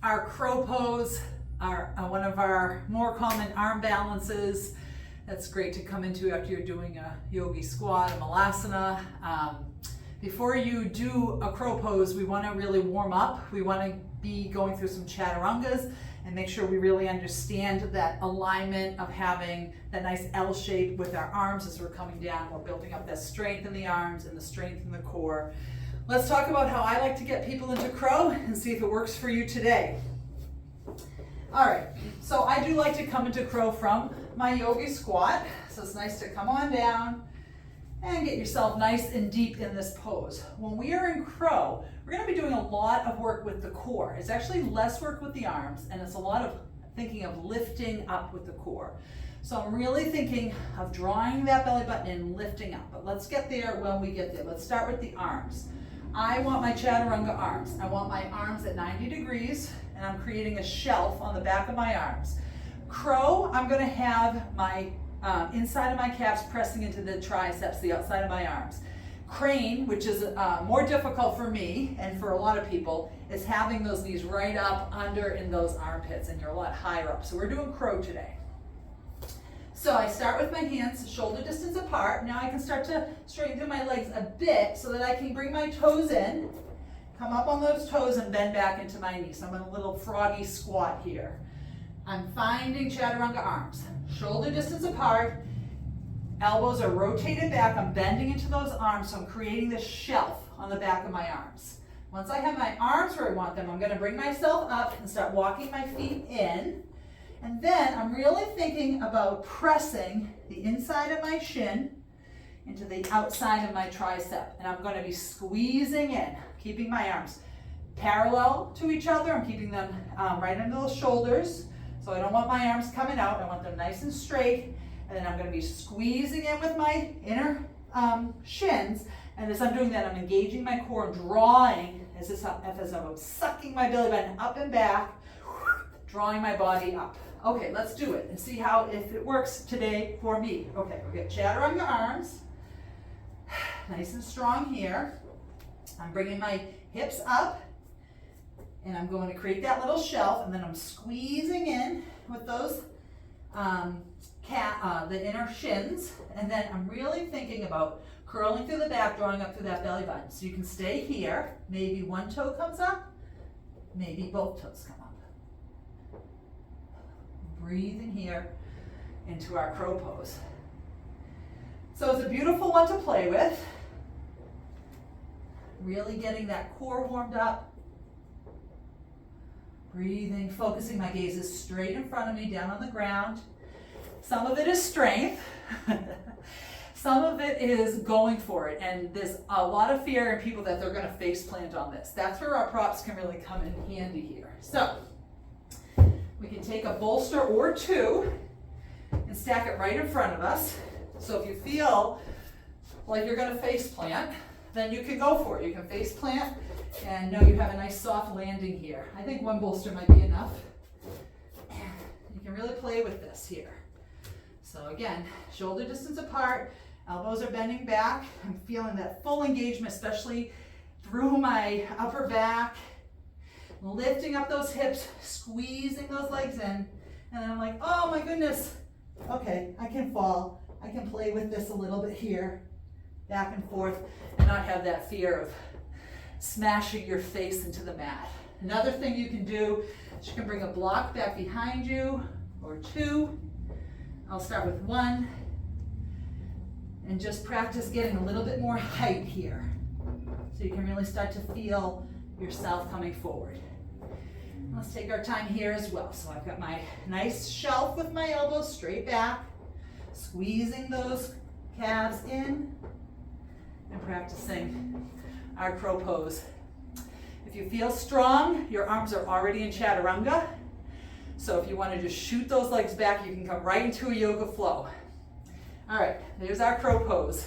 Our crow pose, one of our more common arm balances. That's great to come into after you're doing a yogi squat, a malasana. Before you do a crow pose, we want to really warm up. We want to be going through some chaturangas and make sure we really understand that alignment of having that nice L shape with our arms as we're coming down. We're building up that strength in the arms and the strength in the core. Let's talk about how I like to get people into crow and see if it works for you today. All right, so I do like to come into crow from my yogi squat. So it's nice to come on down and get yourself nice and deep in this pose. When we are in crow, we're gonna be doing a lot of work with the core. It's actually less work with the arms, and it's a lot of thinking of lifting up with the core. So I'm really thinking of drawing that belly button and lifting up, but let's get there when we get there. Let's start with the arms. I want my chaturanga arms. I want my arms at 90 degrees, and I'm creating a shelf on the back of my arms. Crow, I'm gonna have my inside of my calves pressing into the triceps, the outside of my arms. Crane, which is more difficult for me and for a lot of people, is having those knees right up under in those armpits, and you're a lot higher up. So we're doing crow today. So I start with my hands shoulder distance apart. Now I can start to straighten my legs a bit so that I can bring my toes in, come up on those toes and bend back into my knees. So I'm in a little froggy squat here. I'm finding chaturanga arms. Shoulder distance apart, elbows are rotated back, I'm bending into those arms, so I'm creating this shelf on the back of my arms. Once I have my arms where I want them, I'm gonna bring myself up and start walking my feet in. And then I'm really thinking about pressing the inside of my shin into the outside of my tricep. And I'm gonna be squeezing in, keeping my arms parallel to each other. I'm keeping them right under those shoulders. So I don't want my arms coming out, I want them nice and straight. And then I'm gonna be squeezing in with my inner shins. And as I'm doing that, I'm engaging my core and drawing as I'm sucking my belly button up and back, drawing my body up. Okay, let's do it and see if it works today for me. Okay, we get chaturanga arms, nice and strong here. I'm bringing my hips up, and I'm going to create that little shelf, and then I'm squeezing in with those the inner shins, and then I'm really thinking about curling through the back, drawing up through that belly button. So you can stay here. Maybe one toe comes up, maybe both toes come up. Breathing here into our crow pose. So it's a beautiful one to play with. Really getting that core warmed up. Breathing, focusing, my gaze is straight in front of me, down on the ground. Some of it is strength. Some of it is going for it. And there's a lot of fear in people that they're gonna face plant on this. That's where our props can really come in handy here. So, we can take a bolster or two and stack it right in front of us. So if you feel like you're gonna face plant, then you can go for it. You can face plant and know you have a nice soft landing here. I think one bolster might be enough. You can really play with this here. So again, shoulder distance apart, elbows are bending back. I'm feeling that full engagement, especially through my upper back, lifting up those hips, squeezing those legs in, and then I'm like, oh my goodness, okay, I can fall. I can play with this a little bit here, back and forth, and not have that fear of smashing your face into the mat. Another thing you can do is you can bring a block back behind you, or two. I'll start with one, and just practice getting a little bit more height here, so you can really start to feel yourself coming forward. Let's take our time here as well. So I've got my nice shelf with my elbows straight back, squeezing those calves in, and practicing our crow pose. If you feel strong, your arms are already in chaturanga. So if you want to just shoot those legs back, you can come right into a yoga flow. All right, there's our crow pose.